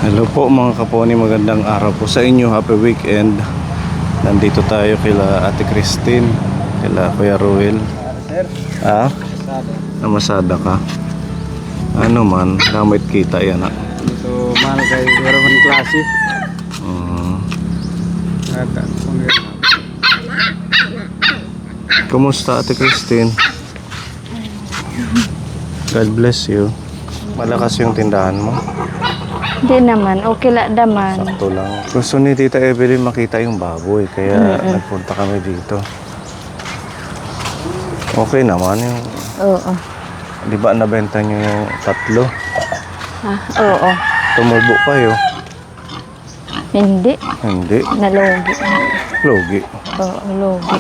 Hello po mga kaponi, magandang araw po sa inyo. Happy weekend. Nandito tayo kila Ate Christine, kila Kuya Ruel. Sir, Ah? sabi. Namasada ka? Ano man, damit kita yan ah. Dito mahal kay Roman klase. Ata, Kumusta Ate Christine? God bless you. Malakas yung tindahan mo? Hindi naman, okay lang naman. Sakto lang. Gusto ni Tita Evelyn makita yung baboy, kaya nagpunta kami dito. Okay naman yung... Oo. Di ba nabenta nyo yung tatlo? Ah, oo. Tumubo kayo? Hindi. Hindi. Nalugi. Logi. Oo, lugi.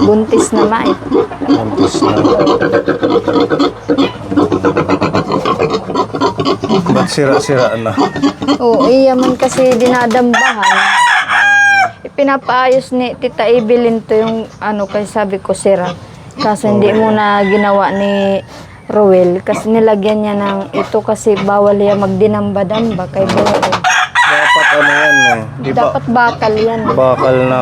Buntis na mait. Buntis na. Ba't sira-sira na? Oo, iyaman kasi dinadambahan. Ipinapaayos ni Tita Evelyn to yung ano, kasi sabi ko sira. Kaso hindi mo na ginawa ni Roel kasi nilagyan niya ng ito kasi bawal yan magdinamba-damba kay Roel. Dapat ano yan eh. Di ba Dapat bakal yan. bakal na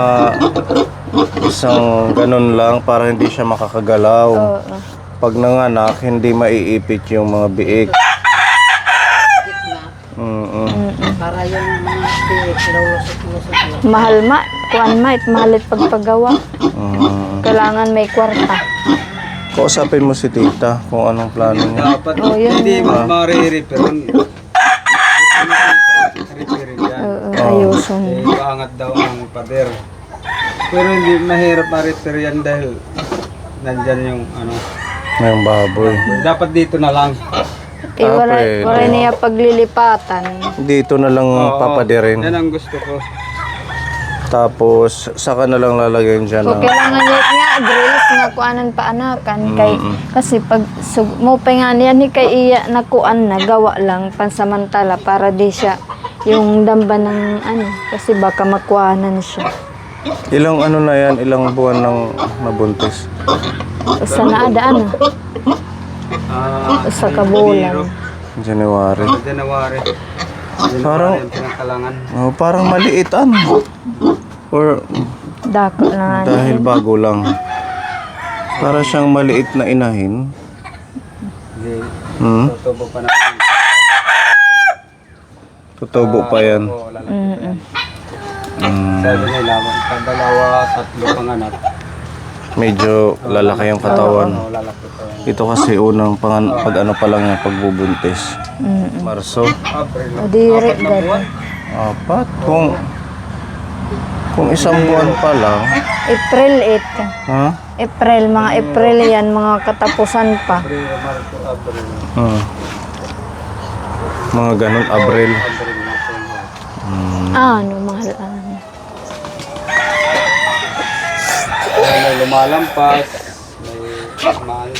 isang ganun lang para hindi siya makakagalaw. Oo. Pag nanganak, hindi maiipit yung mga biik. para yung mga pinaulusot-lusot. Mahal ma, kuan ma, mahalit pagpagawa. Kailangan may kwarta. Kausapin mo si Tita kung anong plano niya. Dapat Oh, yun. hindi mo ma-repair. Repair yan. Ayuson. Eh, paangat daw ang pader. Pero hindi mahirap ma-repair yan dahil nandyan yung ano. Ngayong baboy. Dapat dito na lang. Eh, wala, pwede. wala niya paglilipatan. Dito na lang Oo, papadirin. yan ang gusto ko. Tapos, saka na lang lalagyan dyan Kung ng... kailangan niya nga, grills nga kuanan paanakan. Kay, kasi pag mo pa nga niya ni kay iya na kuan na, gawa lang pansamantala para di siya yung damba ng ano. Kasi baka makuanan siya. Ilang ano na yan, ilang buwan nang nabuntis. Sa naadaan na. Sa kabulan. January. January. Parang- yung pinakalangan. Oh, parang maliit ano. Or Dako na nga niya. dahil bago lang. Para siyang maliit na inahin. Hindi. Hmm? Tutubo pa naman. Tutubo pa yan. Oo, lalaki pa yan. Sabi nila, dalawa, tatlo pang anak. Medyo lalaki yung katawan. Oo, lalaki pa yan. Ito kasi unang pag ano pa lang yung pagbubuntis. Marso. April. O diri Apat na gani. buwan. Apat. Kung isang buwan pa lang. April 8. Ha? April, mga April yan, mga katapusan pa. April, Marso, April. Hmm. Mga ganun, Abril. April na po. Ano, mahal ano. May lumalampas, may mahal.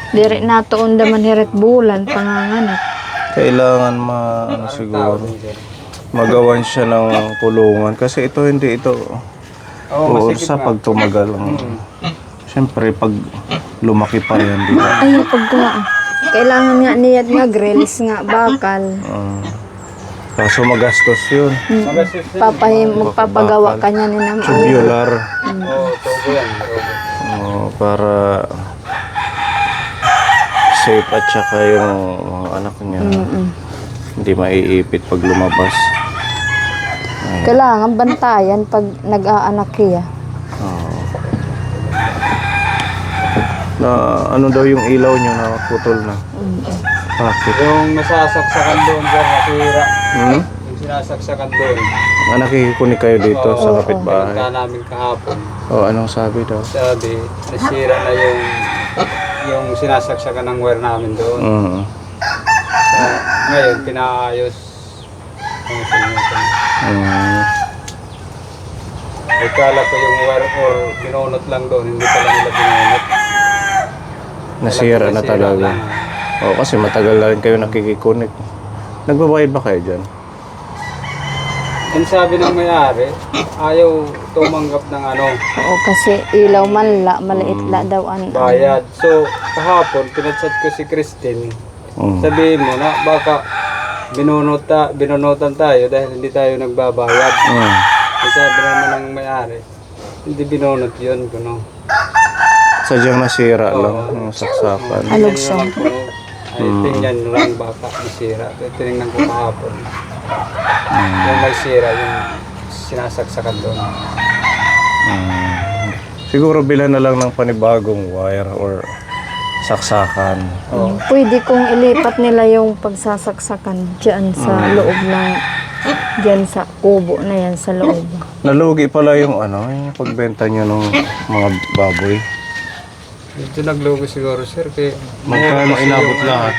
Diri natuon daman hirit bulan, panganganak. Kailangan ano siguro, magawan siya ng pulungan. Kasi ito hindi ito Oo, uursa pag tumagal. Siyempre, pag lumaki pa yan, di ba? Ay, pagka, kailangan nga niyat nga grills nga, bakal. Kaso magastos yun. Magpapagawa ka niya ni naman. Tubular. Oo, tubo yan. Tubo. Para safe at saka yung mga anak niya. Hindi maiipit pag lumabas. Kailangan bantayan pag nag-aanak siya. Na ano daw yung ilaw niyo na putol na? Bakit? Yung nasasaksakan doon dyan, nasira. Hmm? Yung sinasaksakan doon. Nakikikunik kayo dito sa kapitbahay. Pinunta namin kahapon. Anong sabi daw? Sabi, nasira na yung sinasaksakan ng wire namin doon. So, ngayon, pinaayos. Ikala ko yung wire or binunot lang doon, hindi pala nila binunot. Nasira na talaga. lang. Kasi matagal na rin kayo nakikikunik. Nagbabayad ba kayo dyan? Ang sabi ng may-ari, ayaw tumanggap ng ano, Oo, kasi ilaw manla, maliit la daw ang bayad. So, kahapon, pinachat ko si Christine. Sabihin mo na, baka binunutan tayo dahil hindi tayo nagbabayad. Kasi sabi naman ng may-ari, hindi binunot yun, kuno. Sadyang nasira lang yung saksakan. Alugsong. Ay, tingnan nyo lang baka masira. Tinignan ko kahapon. Yung may sira, yung sinasaksakan doon. Siguro bilhan na lang ng panibagong wire or saksakan. Pwede kong ilipat nila yung pagsasaksakan dyan sa loob ng, dyan sa kubo na yan sa loob. Nalugi pala yung ano, yung pagbenta nyo ng mga baboy. Ito naglogo siguro, sir. Kaya Magkano inabot lahat?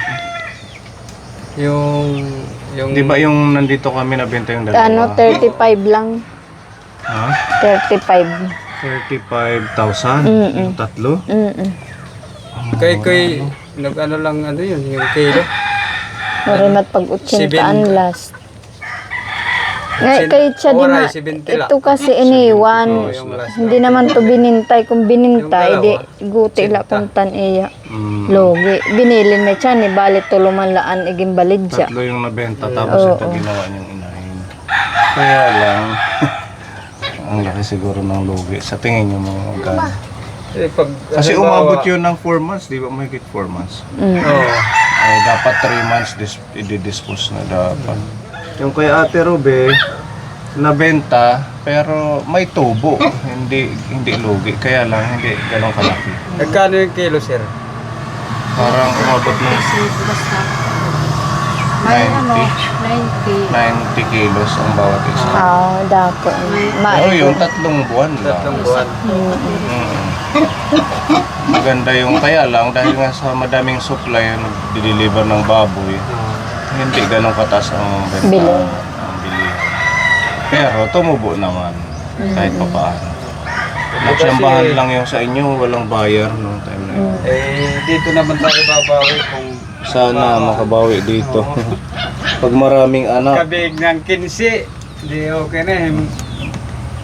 yung Di ba yung nandito kami nabenta yung dalawa? Ano, 35 lang. Ha? 35. 35,000? Yung tatlo? kay nag-ano lang ano yun, yung kilo. Marimat pag 80 ang last. Ngay, Sin- kay siya din na, oray, 70 la. ito kasi iniwan. yung last Hindi naman to binintay. Kung binintay, Yung di dalawa, guti la 80. kung tan iya. Mm. Logi. Binilin may tiyan ni balit tuluman laan iging balidya. Tatlo yung nabenta tapos ito ginawa niyang inahin. Kaya lang, ang laki siguro ng lugi. Sa tingin niyo mga magkano? Pag, Kasi halimbawa- umabot yun ng 4 months, di ba? Mahigit 4 months. Oo. Ay, dapat 3 months i-dispose na dapat. Yung kay Ate Robe, nabenta, pero may tubo. Hindi lugi. Kaya lang, hindi ganun kalaki. Nagkano yung kilo, sir? Parang umabot ng 90 kilos ang bawat isa. Dako. Pero yung 3 buwan lang. 3 buwan. Maganda yung kaya lang dahil nga sa madaming supply yung nagdi-deliver ng baboy, hindi ganun kataas ang benta. Bili. Ang bilihan. Pero tumubo naman kahit papaano. Nagsambahan lang yung sa inyo, walang bayar noong time na yun. Dito naman tayo babawi kung Sana makabawi dito. Pag maraming anak, kabig ng 15, di okay na eh.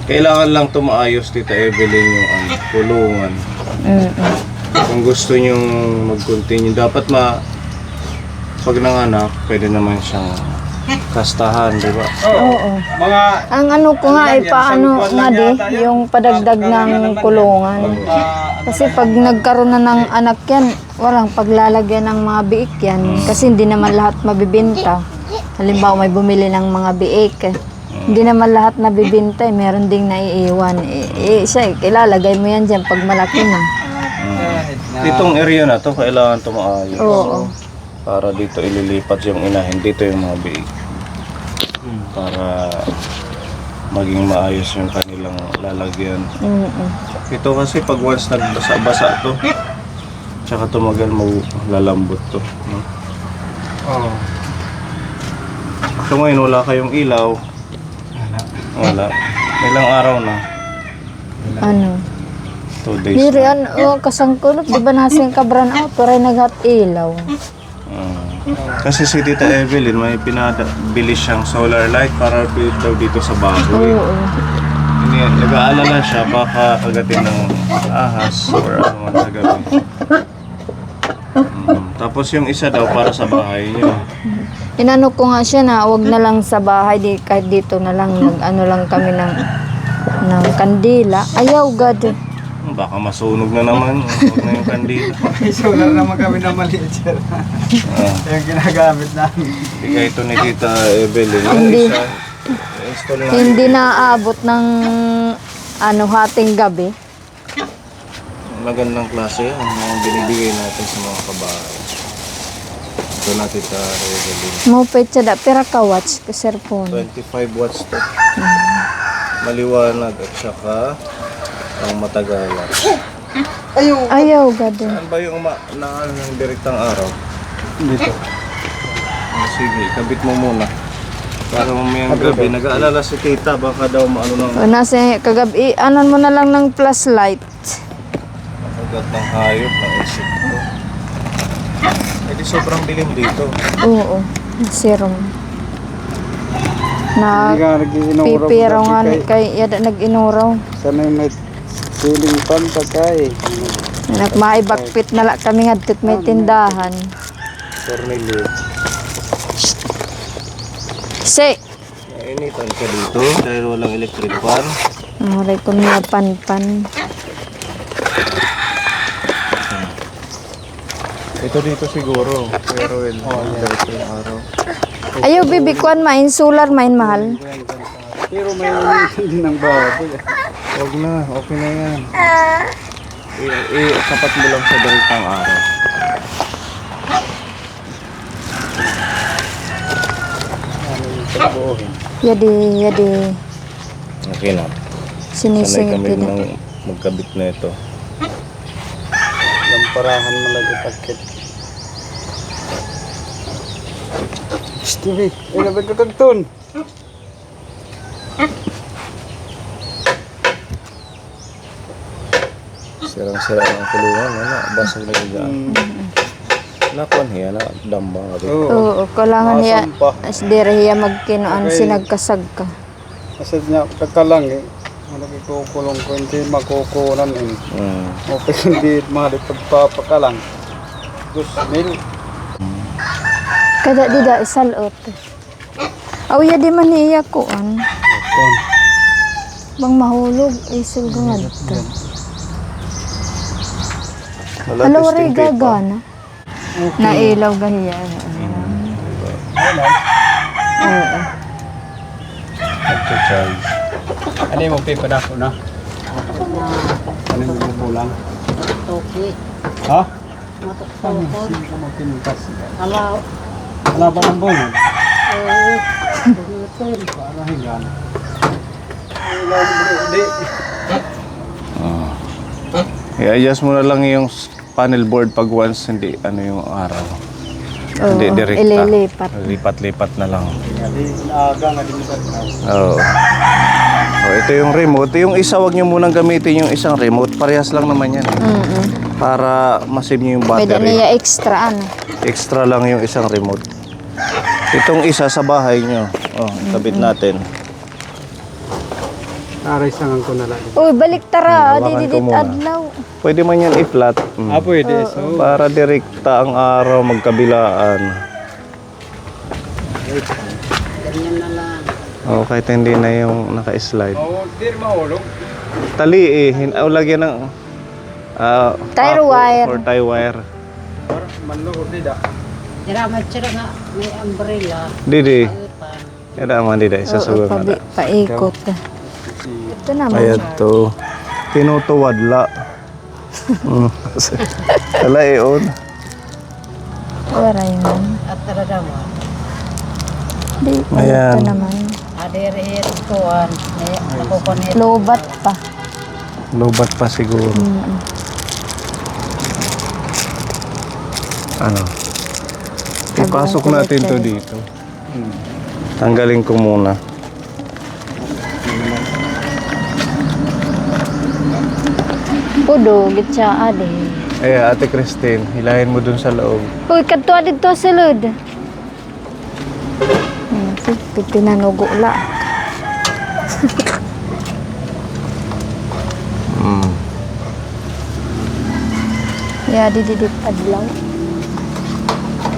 kailangan lang tumaayos Tita Evelyn yung kulungan. Kung gusto nyong mag-continue, dapat pag nanganak, pwede naman siyang kastahan, di ba? Oo. Mga Ang ano ko nga ay paano nga di, yung padagdag ng kulungan. Kasi pag nagkaroon na ng anak yan, walang paglalagyan ng mga biik yan. Kasi hindi naman lahat mabibinta. Halimbawa may bumili ng mga biik. Hindi naman lahat nabibinta, meron ding naiiwan. Siya, ilalagay mo yan dyan pag malaki na. Itong area na to, kailangan tumaayos. Oo. Para dito ililipat yung inahin, dito yung mga biik. Para maging maayos yung kanilang lalagyan. Ito kasi pag once nagbasa-basa to, tsaka tumagal lalambot to. No? oh, So ngayon wala kayong ilaw. Wala. Ilang araw na? Ano? 2 days Diri na. kasangkulot, di ba nasa yung kabran out, pero nagat ilaw. Kasi si Tita Evelyn may pinabili siyang solar light para daw dito sa baboy. Oo. Nag-aalala siya baka kagatin ng ahas or ano man sa gabi. Tapos yung isa daw para sa bahay niyo. Inano ko nga siya na wag na lang sa bahay, kahit dito na lang, nag-ano lang kami ng kandila. Ayaw, God. Baka masunog na naman. Huwag na yung kandila. solar naman kami na maliit, sir. Yung ginagamit namin. Bigay ito ni Tita Evelyn. Yung Hindi. isa, install na. Hindi naaabot ng hating gabi. Magandang klase yan. Mga binibigay natin sa mga kabahay. Ito na Tita Evelyn. Mo petsa da pera ka watch ka cellphone. 25 watts to. Maliwanag at saka ang matagalan. Ayaw, God. Saan ba yung ng direktang araw? Dito. Sige, kabit mo muna. Para mamayang gabi, nag-aalala si Tita, baka daw maano ng O nasa kagabi, anon mo na lang ng flashlight. agad ng hayop na isip ko. Eh di sobrang dilim dito. Oo, serum. Na Hindi ka nag-inuraw. pipiraw nga ni kay yada nag-inuraw. Sanay may ceiling fan sa kay. Nagmaibakpit na la kami nga tit may tindahan. Cornelio. Si, Nainitan ka dito dahil walang electric fan. maray ko niya panpan. Ito dito siguro. Pero diretso yung araw. Ayaw bibi kuan main solar main mahal. Pero may ulitin din ng baboy. Huwag na, okay na yan. Sapat mo lang sa direktang araw. Yadi Okay na. Sanay sinisingit kami din. ng magkabit na ito. Lamparahan mo lagi takit. Stevie, ay nabag ka kagtun. Sirang-sira ng kulungan. Ano? Basag na igaan. Nakuan hiya na. Damba nga rin. Oo, kailangan niya Masampa. as diriya magkinuan Okay. sinagkasag ka. Kasi niya kakalang eh. Malaki kukulong ko, hindi makukunan eh. Okay, hindi mahali pagpapakalang. Gusto mil. Kada dida isalot. Aw yadi man niya kuan. Bang mahulog isul nga dito. Hello ray gagana. Na ilaw gahiya. Oo. Nagcha-charge. Ano yung paper na ako na? Ano yung bubulang? Okay. Ha? Matuktok. Hindi ka magpintas. Alaw. Wala ba ng bono? Oo. Bugutin. Para higan. Hindi. I-adjust mo na lang yung panel board pag once hindi ano yung araw. Oo, Hindi direkta. ililipat. Lipat-lipat na lang. Hindi, naaga nga din ba? Oo. Ito yung remote. Yung isa, wag nyo munang gamitin yung isang remote. Parehas lang naman yan. Para masave nyo yung Pwede battery. niya extra ano. Extra lang yung isang remote. Itong isa sa bahay nyo. Oh, kabit natin. Aray sangan ko na lang. Uy, balik tara. Hawakan ko Dididit muna. adlaw. Pwede man yan i-flat. Ah, pwede. So, Para direkta ang araw magkabilaan. Ganyan na lang. Oh, kahit hindi na yung naka-slide. oh, di rin mahulog. Tali eh. Lagyan ng Tire pako wire. or tie wire. Para manlugod dida. Tira matsira nga. May umbrella. Didi. Pan. Kada man didi. Oo, Sasugang na. paikot. Ito naman. Ayan to. Tinutuwadla. Wala on. Wala yun. At talaga mo. Di, Ayan. ito naman. Adir-ir kuhan. May nakukunit. Lobat pa. Lobat pa siguro. Ano? Ipasok natin to dito. Tanggalin ko muna. Pudo, gitsa ade. Ay, Ate Christine, hilahin mo dun sa loob. Uy, kadto dito sa lod. Pinanugo la. Ya, dididit adlaw.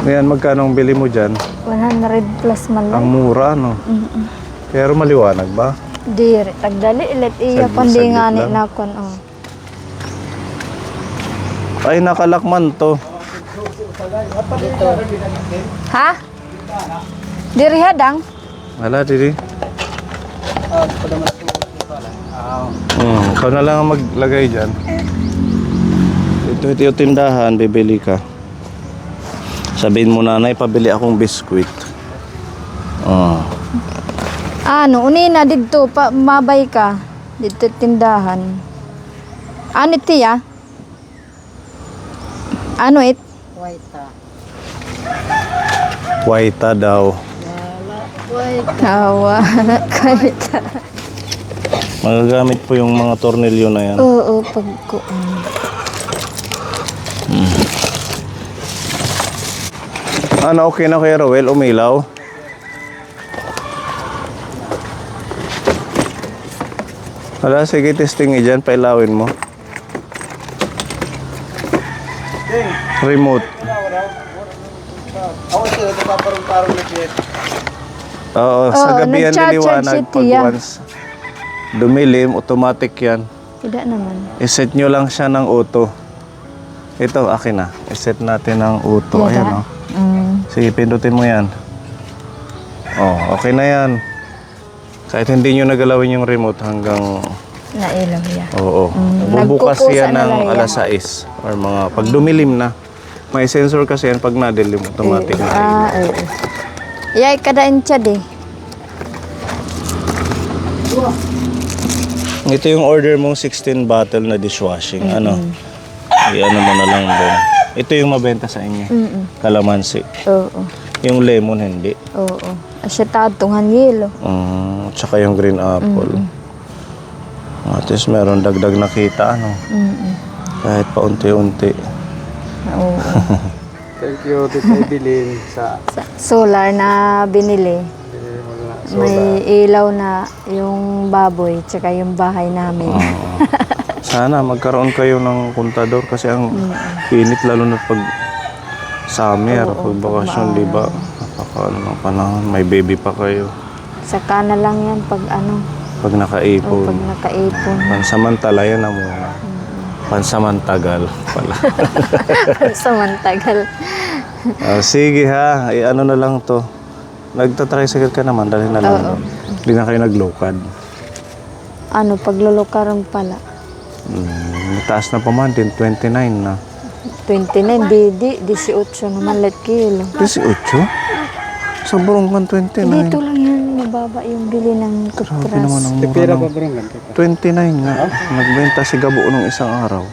Ayan, magkano ang bili mo dyan? 100 plus man Ang lang. mura, no? Pero maliwanag ba? Dire, tagdali ilit iya Saglit kundi nga ni lang. nakon oh. Ay, nakalakman to. Ha? Diri hadang? Wala, didi. Ah, Ikaw na lang ang maglagay dyan. Ito yung tindahan, bibili ka. Sabihin mo nanay, pabili akong biskwit. Ano, unina dito pa mabay ka. Dito tindahan. Ano tiya? Ano it? White. Waita daw. Wala. White. Tawa na kahit. Magagamit po yung mga tornilyo na yan. Oo, pag ko. Ano, okay na kay Rowel? Umilaw? Wala, sige, testing dyan. Pailawin mo. Remote. Ako siya, nagpaparong-parong na siya. Oo, sa Oo, gabi yan nag-charge niliwanag si pag Tia. once dumilim, automatic yan. Tidak naman. I-set nyo lang siya ng auto. Ito, akin na. I-set natin ng auto. Yada. Ayan, oh. Mm. Sige, pindutin mo yan. Oh, okay na yan. Kahit hindi nyo nagalawin yung remote hanggang... Nailaw yan. Oo. Mm, Bubukas nagkukusa yan na ng lang yan. alas 6 or mga pag dumilim na. May sensor kasi yan pag nadilim, automatic na. Oo. Yay, kadain siya di. Ito yung order mong 16 bottle na dishwashing. Ano? I-ano mo na lang doon. Ito yung mabenta sa inyo. Kalamansi. Oo. Yung lemon, hindi. Oo. Asya tatungan yelo. Tsaka yung green apple. At least meron dagdag na kita, ano? Kahit paunti-unti. Oo. Thank you, Tita Evelyn, sa Solar na binili. wala. May ilaw na yung baboy tsaka yung bahay namin. Sana magkaroon kayo ng kontador kasi ang init lalo na pag summer, pag bakasyon, di ba? Napakaano ng panahon, may baby pa kayo. Saka na lang yan pag ano, Pag nakaipon. pag nakaipon. Pansamantala yan na muna. Pansamantagal pala. Samantagal. Sige ha, ano na lang to. Nagtatricycle ka naman, dali na lang. Hindi na kayo naglokad. Ano, paglulukaran pala. Mataas na pa man din, 29 na. 29, di 18 naman let kilo. 18? Sa Buronggan 29. Dito lang yan, mababa yung bili ng Grabe tupras. naman ang mura Pira ng pa bro, ganito. 29 nga. Nagbenta si Gabo nung isang araw.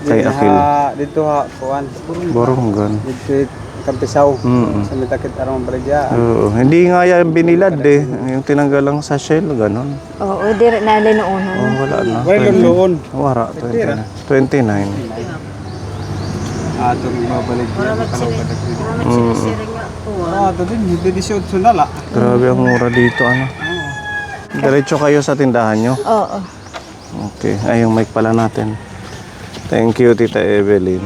Kay Akil. Dito ha, kuwan. Buronggan. Dito Kampisaw. Sa mitakit arang baligya. Oo, hindi nga yan binilad eh. Yung tinanggal lang sa shell, ganun. Oo, di rin na linoonan. Oh, wala na. Wala loon. Wala, 29. 29. Ato magbabalik niya. Siring nga kuwan. Ato din, hindi 18 na la. Grabe ang mura dito, ano. Diretso kayo sa tindahan nyo. Oo. Okay, ay yung mic pala natin. Thank you, Tita Evelyn.